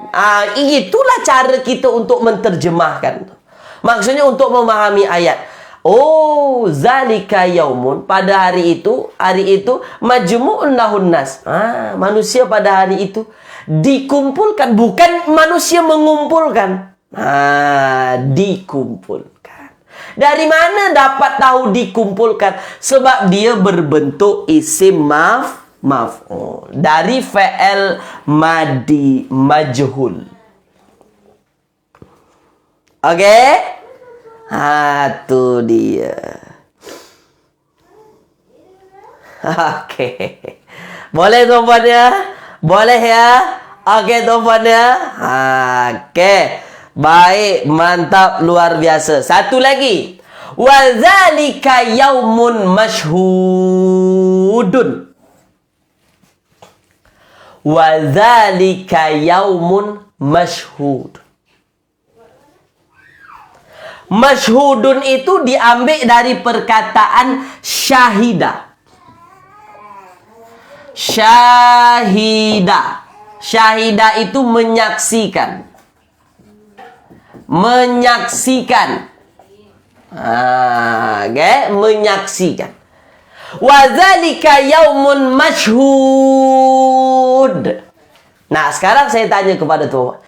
Itulah cara kita untuk menterjemahkan. Maksudnya untuk memahami ayat. Oh, zalika yaumun, pada hari itu majmu'un lahun nas. Manusia pada hari itu dikumpulkan, bukan manusia mengumpulkan. Dikumpulkan. Dari mana dapat tahu dikumpulkan? Sebab dia berbentuk isim maf'ul. Dari fi'il madi majhul. Okey? Itu dia. Okey. Boleh tuan-puan ya? Boleh ya? Okey tuan-puan ya? Okey. Baik, mantap, luar biasa. Satu lagi. Wa dzalika yaumun mashhudun. Wa dzalika yaumun mashhud. Mashhudun itu diambil dari perkataan syahida. Syahida. Syahida itu menyaksikan. Menyaksikan. Menyaksikan. Wa dzalika yaumun mashhud. Nah, sekarang saya tanya kepada tuan.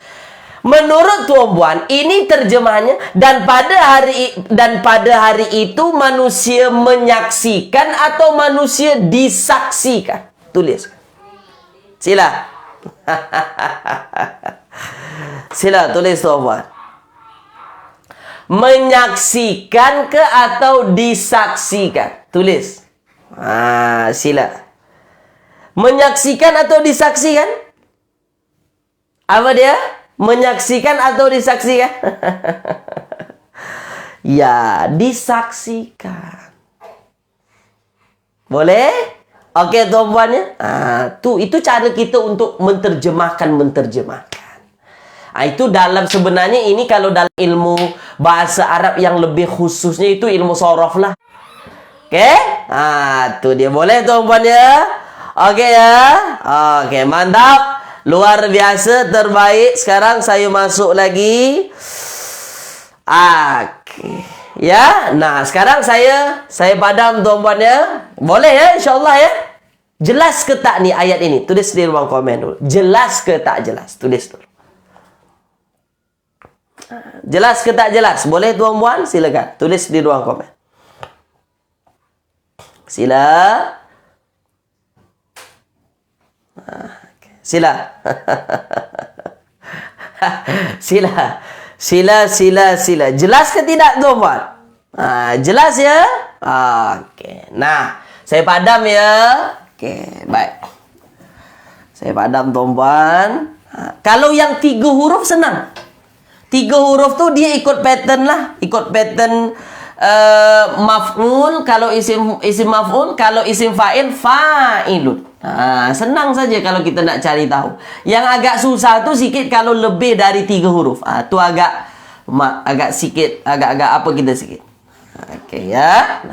Menurut tuan-puan, ini terjemahannya dan pada hari itu manusia menyaksikan atau manusia disaksikan? Tulis. Sila. Sila tulis tuan-puan. Menyaksikan ke atau disaksikan? Tulis. Sila. Menyaksikan atau disaksikan? Apa dia? Menyaksikan atau disaksikan? Ya, disaksikan. Boleh? Oke, tuan-puan ya. Itu cara kita untuk menerjemahkan. Itu dalam sebenarnya ini kalau dalam ilmu bahasa Arab yang lebih khususnya itu ilmu sorof lah. Oke? Tuh dia boleh tuan-puan ya. Oke ya. Oke, mantap. Luar biasa, terbaik. Sekarang saya masuk lagi. Oke. Ya, nah sekarang saya padam tuan-puan ya. Boleh ya, insyaAllah ya. Jelas ke tak nih ayat ini? Tulis di ruang komen dulu. Jelas ke tak jelas? Tulis dulu. Jelas ke tak jelas? Boleh tuan-puan? Silakan. Tulis di ruang komen. Sila. Sila. Sila. Jelas ke tidak tuan-puan? Jelas ya? Oke. Nah, saya padam ya. Oke, baik. Saya padam tuan-puan. Kalau yang 3 huruf senang. 3 huruf tuh dia ikut pattern lah. Ikut pattern maf'ul. Kalau isim maf'ul. Kalau isim fa'il, fa'ilun. Senang saja kalau kita nak cari tahu. Yang agak susah tuh sikit kalau lebih dari 3 huruf. Tuh agak sikit. Agak apa kita sikit. Oke ya.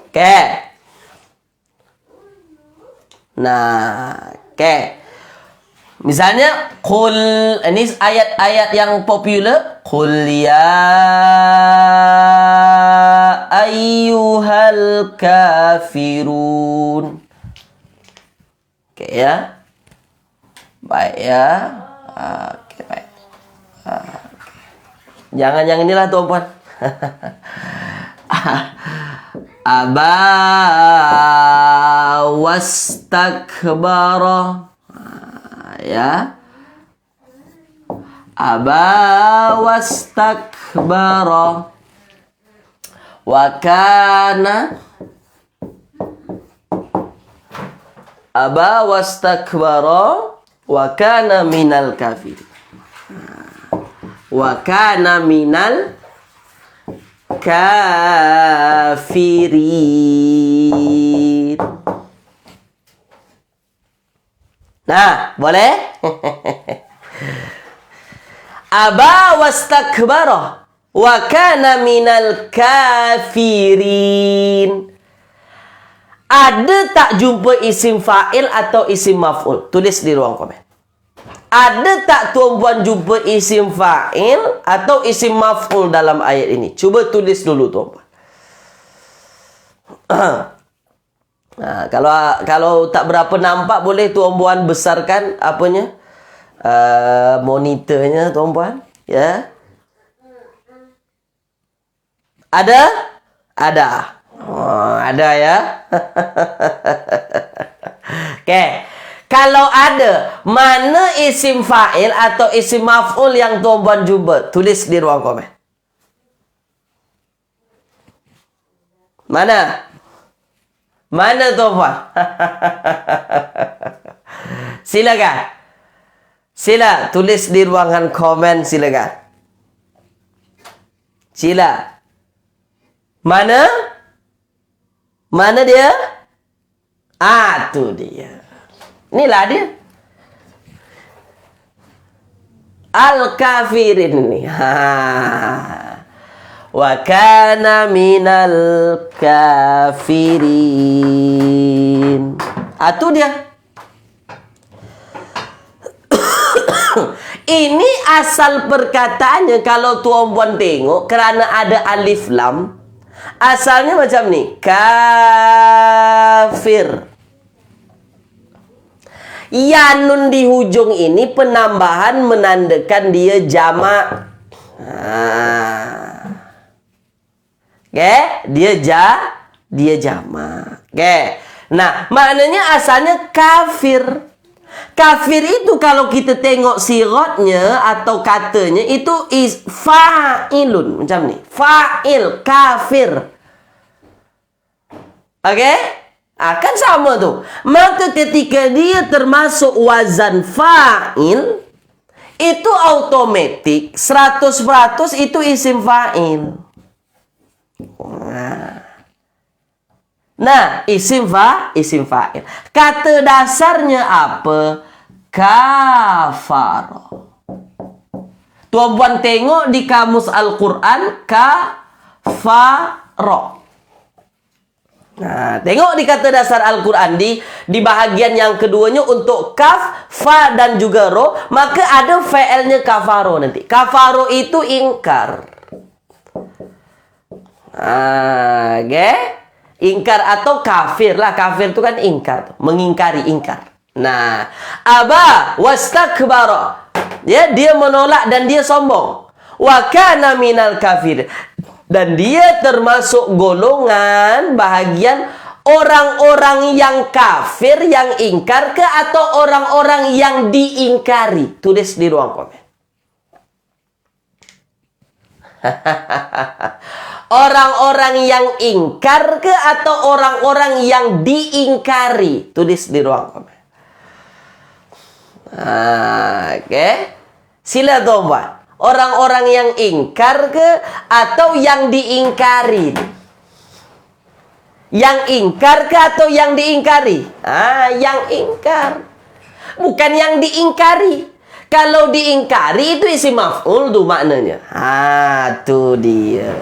Oke. Nah, oke. Misalnya qul, ini ayat-ayat yang popular. Qul ya ayyuhal kafirun. Oke ya. Baik ya. Oke, baik. Jangan yang inilah tuan-puan. Aba wastakbara. Ya. Aba wastakbara. Wa kana. Aba wastakbara. Wa kana minal kafirin. Wa kana minal kafirin. Nah, boleh? Aba wastakbara wa kana minal kafirin. Ada tak jumpa isim fa'il atau isim maf'ul? Tulis di ruang komen. Ada tak tuan-puan jumpa isim fa'il atau isim maf'ul dalam ayat ini? Cuba tulis dulu tuan-puan. Nah, kalau tak berapa nampak, boleh tuan-puan besarkan apanya? Monitornya tuan-puan, ya. Ada? Ada. Ada ya. Oke. Kalau ada, mana isim fa'il atau isim maf'ul yang tuan-puan jumpa? Tulis di ruang komen. Mana? Mana tuan-puan? Silakan. Sila tulis di ruangan komen, silakan. Sila. Mana? Mana dia? Tuh dia. Inilah dia. Al-kafirin ini. Wa kana minal kafirin. Itu dia. Ini asal perkataannya kalau tuan-puan tengok, kerana ada alif lam, asalnya macam ni. Kafir. Ya nun di hujung ini penambahan menandakan dia jamak. Oke, dia jamak. Oke. Nah, maknanya asalnya kafir. Kafir itu kalau kita tengok sirotnya atau katanya itu is fa'ilun macam ni. Fa'il, kafir. Oke? Kan sama tu. Maka ketika dia termasuk wazan fa'il, itu automatik 100% itu isim fa'il. Nah, isim fa'il. Kata dasarnya apa? Kafaro. Tuan-puan tengok di kamus Al-Quran, kafaro. Nah, tengok di kata dasar Al-Quran di bahagian yang keduanya untuk kaf, fa dan juga ro, maka ada fi'ilnya kafaro nanti. Kafaro itu ingkar. Okay? Ingkar atau kafir lah. Kafir itu kan ingkar, mengingkari, ingkar. Nah, aba wastakbara. Ya, dia menolak dan dia sombong. Wa kana minal kafir. Dan dia termasuk golongan bahagian orang-orang yang kafir, yang ingkar ke, atau orang-orang yang diingkari. Tulis di ruang komen. Orang-orang yang ingkar ke, atau orang-orang yang diingkari. Tulis di ruang komen. Oke. Sila tuan. Orang-orang yang ingkar ke atau yang diingkari? Yang ingkar ke atau yang diingkari? Yang ingkar. Bukan yang diingkari. Kalau diingkari itu isim maf'ul tu maknanya. Tu dia.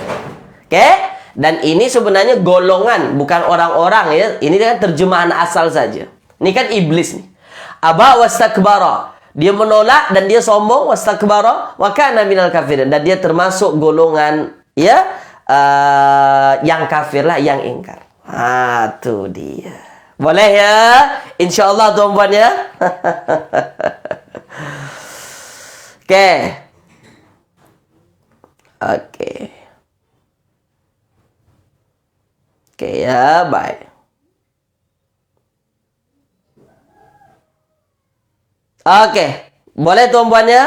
Oke? Dan ini sebenarnya golongan, bukan orang-orang ya. Ini kan terjemahan asal saja. Ini kan iblis nih. Aba wastakbara. Dia menolak dan dia sombong, wastakbara wa kana minal kafirin, dan dia termasuk golongan ya yang kafir lah, yang ingkar. Tu dia. Boleh ya? Insyaallah tuan-puan ya. Oke. Oke ya, baik. Oke, boleh tuan-puan ya?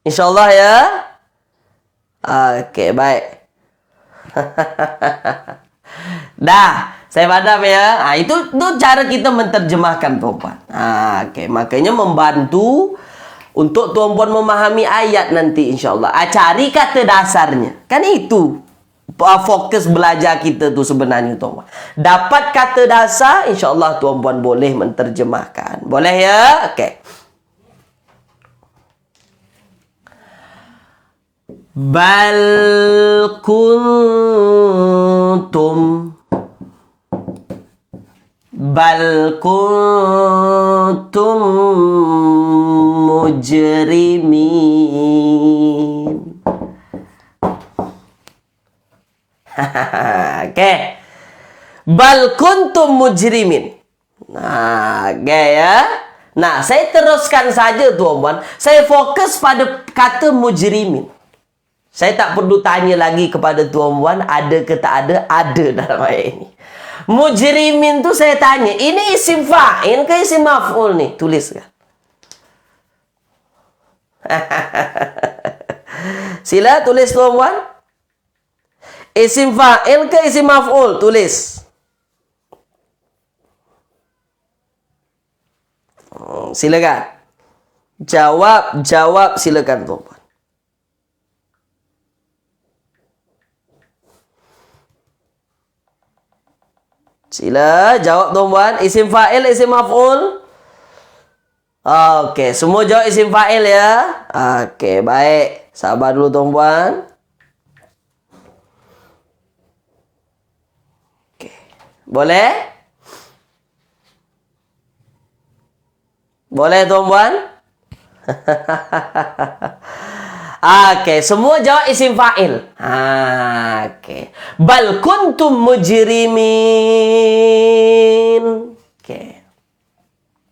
Insyaallah ya. Oke, baik. Dah, saya padam ya. Itu cara kita menerjemahkan tuan-puan. Oke, makanya membantu untuk tuan-puan memahami ayat nanti insyaallah. Cari kata dasarnya. Kan itu fokus belajar kita tu sebenarnya tuan-puan. Dapat kata dasar, insyaallah tuan-puan boleh menterjemahkan. Boleh ya? Okey. Bal kuntum mujrimin. Oke. Bal kuntum mujrimin. Ya. Nah, saya teruskan saja tuan-tuan. Saya fokus pada kata mujrimin. Saya tak perlu tanya lagi kepada tuan-tuan ada ke tak ada, dalam ayat ini. Mujrimin tu saya tanya, ini isim fa'il ke isim maf'ul nih? Tuliskan. Sila tulis tuan-tuan. Isim fa'il ke isim maf'ul? Tulis. Silakan. Jawab silakan tuan-tuan. Sila jawab tuan-tuan. Isim fa'il, isim maf'ul? Oke, semua jawab isim fa'il ya. Oke, baik. Sabar dulu tuan-tuan. Oke. Boleh? Boleh tuan-tuan? Oke, semua jawab isim fa'il. Oke. Bal kuntum mujrimin. Oke.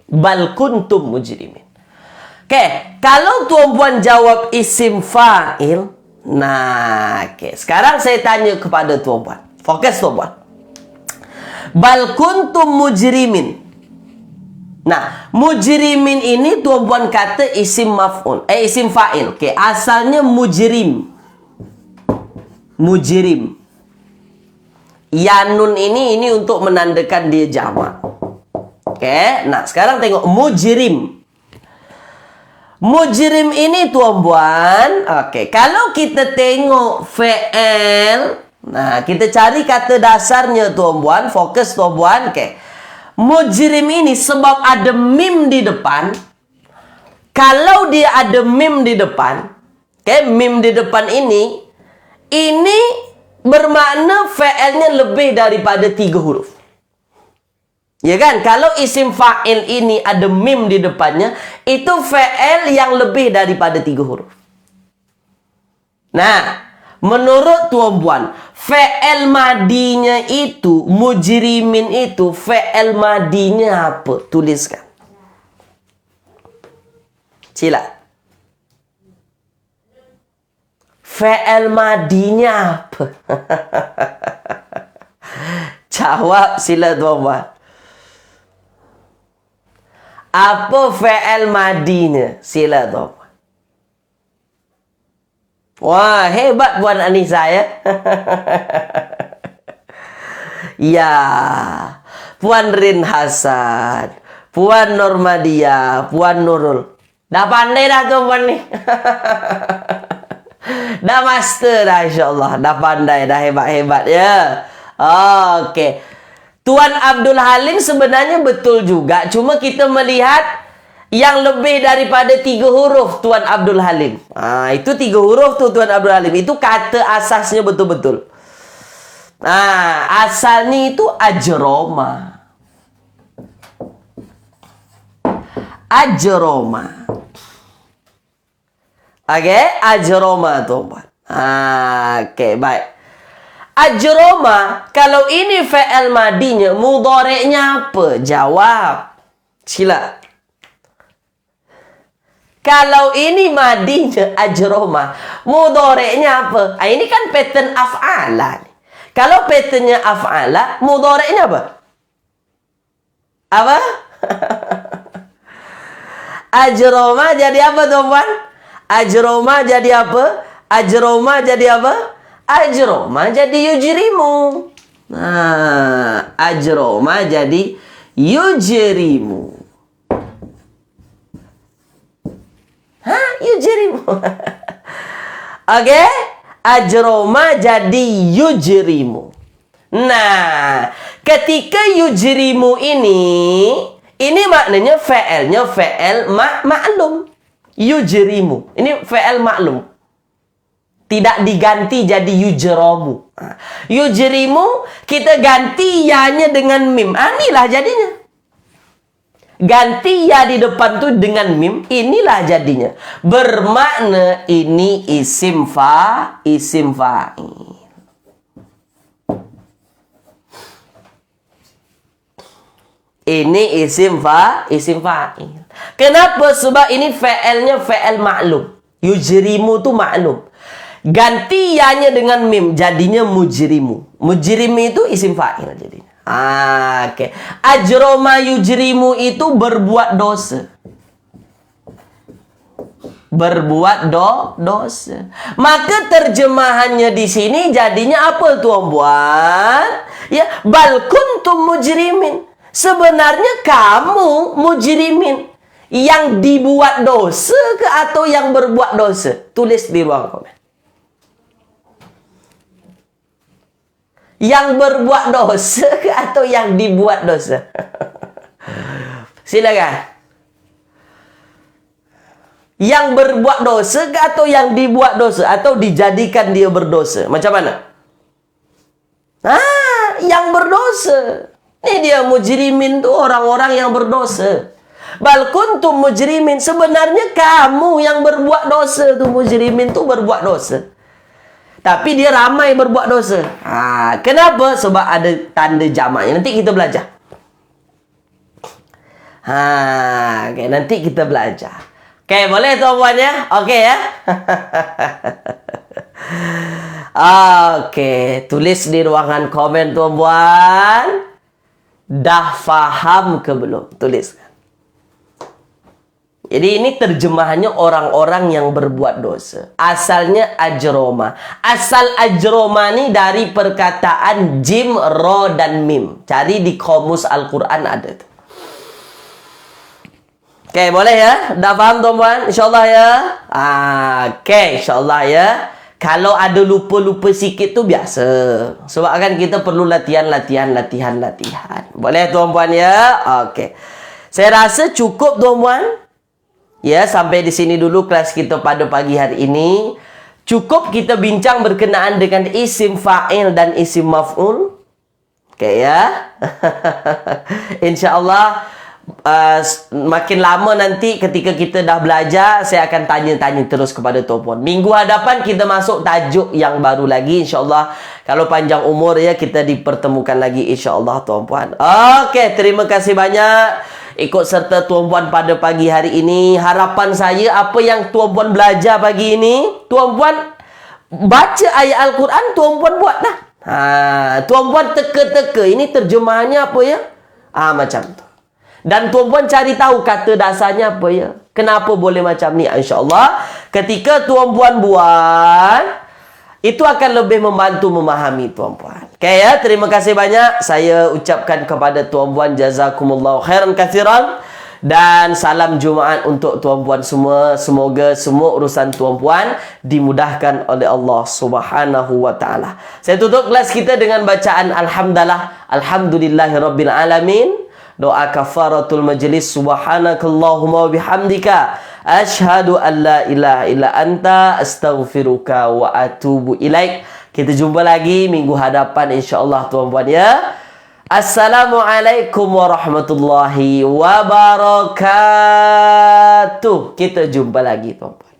Bal kuntum mujrimin. Oke, kalau tuan-puan jawab isim fa'il, nah, oke. Sekarang saya tanya kepada tuan-puan. Fokus tuan-puan. Bal kuntum mujrimin. Nah, mujrimin ini tuan-puan kata isim maf'ul, isim fa'il. Oke, asalnya mujrim. Mujrim. Yanun ini untuk menandakan dia jamak. Oke, nah sekarang tengok mujrim. Mujrim ini tuan-puan, oke, kalau kita tengok fi'il, nah kita cari kata dasarnya tuan-puan, fokus tuan-puan, oke. Mujrim ini sebab ada mim di depan. Kalau dia ada mim di depan, oke, mim di depan ini bermakna fi'ilnya lebih daripada 3 huruf. Ya kan? Kalau isim fa'il ini ada mim di depannya, itu fi'il yang lebih daripada 3 huruf. Nah, menurut tuan-puan, fi'il madinya itu, mujrimin itu, fi'il madinya apa? Tuliskan. Sila. Fi'il madinya apa? Jawab sila tuan-puan. Apa fi'il madinya? Sila tuan-puan. Wah, hebat Puan Anissa ya. Ya. Puan Rin Hasan, Puan Normadia, Puan Nurul. Dah pandai dah tuan-puan nih. Dah master dah insyaAllah. Dah pandai, dah hebat-hebat ya. Oke. Tuan Abdul Halim sebenarnya betul juga. Cuma kita melihat yang lebih daripada 3 huruf Tuan Abdul Halim. Itu 3 huruf tuh Tuan Abdul Halim. Itu kata asasnya betul-betul. Asalnya itu ajroma. Ajroma. Oke, ajroma tuan. Oke, baik. Ajroma, kalau ini fi'il madinya, mudhari'nya apa? Jawab. Sila. Kalau ini madinya ajroma, mudhari'nya apa? Ini kan pattern af'ala. Kalau patternnya af'ala, mudhari'nya apa? Apa? Ajroma jadi apa, tuan-puan? Ajroma jadi apa? Ajroma jadi apa? Ajroma jadi yujrimu. Ajroma jadi yujrimu. Yujrimu. Oke? Ajroma jadi yujrimu. Nah, ketika yujrimu ini maknanya fi'ilnya fi'il ma'lum. Yujrimu. Ini fi'il ma'lum. Tidak diganti jadi yujramu. Yujrimu kita ganti ya-nya dengan mim. Inilah jadinya. Ganti ya di depan tuh dengan mim. Inilah jadinya. Bermakna ini isim fa'il. Ini isim fa'il. Kenapa? Sebab ini fi'ilnya fi'il ma'lum. Yujrimu tuh ma'lum. Ganti ya-nya dengan mim, jadinya mujrimu. Mujrimu itu isim fa'il jadinya. Oke. Ajroma yujrimu itu berbuat dosa. Berbuat dosa. Maka terjemahannya di sini jadinya apa tuan-puan? Ya, bal kuntum mujrimin. Sebenarnya kamu mujrimin. Yang dibuat dosa ke atau yang berbuat dosa? Tulis di ruang komen. Yang berbuat dosa ke atau yang dibuat dosa? Silakan. Yang berbuat dosa ke atau yang dibuat dosa? Atau dijadikan dia berdosa? Macam mana? Yang berdosa. Ini dia mujrimin tuh orang-orang yang berdosa. Bal kuntum mujrimin. Sebenarnya kamu yang berbuat dosa tuh, mujrimin tuh berbuat dosa. Tapi dia ramai berbuat dosa. Kenapa? Sebab ada tanda jamaknya. Nanti kita belajar. Okay, nanti kita belajar. Oke, boleh tuan-puan ya? Oke ya? Oke, tulis di ruangan komen tuan-puan. Dah faham ke belum? Tulis. Jadi ini terjemahannya orang-orang yang berbuat dosa. Asalnya ajroma. Asal ajroma ini dari perkataan jim, ro, dan mim. Cari di Qomus Al-Quran ada tuh. Okey, boleh ya? Dah faham tuan-puan? InsyaAllah ya? Okey, insyaAllah ya. Kalau ada lupa-lupa sikit tu biasa. Sebab kan kita perlu latihan. Boleh tuan-puan ya? Okey. Saya rasa cukup tuan-puan. Ya, sampai di sini dulu kelas kita pada pagi hari ini. Cukup kita bincang berkenaan dengan isim fa'il dan isim maf'ul. Okey ya. InsyaAllah makin lama nanti ketika kita dah belajar, saya akan tanya-tanya terus kepada tuan-puan. Minggu hadapan kita masuk tajuk yang baru lagi, insyaAllah. Kalau panjang umur ya, kita dipertemukan lagi insyaAllah tuan-puan. Okey, terima kasih banyak ikut serta tuan-puan pada pagi hari ini. Harapan saya, apa yang tuan-puan belajar pagi ini, tuan-puan baca ayat Al-Quran, tuan-puan buat dah. Tuan-puan teka-teka, ini terjemahannya apa ya? Macam tu. Dan tuan-puan cari tahu kata dasarnya apa ya. Kenapa boleh macam ni? InsyaAllah ketika tuan-puan buat, itu akan lebih membantu memahami tuan-puan. Okay ya, terima kasih banyak. Saya ucapkan kepada tuan-puan jazakumullahu khairan katsiran. Dan salam Jumaat untuk tuan-puan semua. Semoga semua urusan tuan-puan dimudahkan oleh Allah Subhanahu wa taala. Saya tutup kelas kita dengan bacaan alhamdulillah. Alhamdulillahirabbil alamin. Doa kafaratul majlis. Subhanakallahumma wa bihamdika asyhadu an la ilaha illa anta astaghfiruka wa atubu ilaik. Kita jumpa lagi minggu hadapan insya-Allah tuan-puan ya. Assalamualaikum warahmatullahi wabarakatuh. Kita jumpa lagi tuan-puan.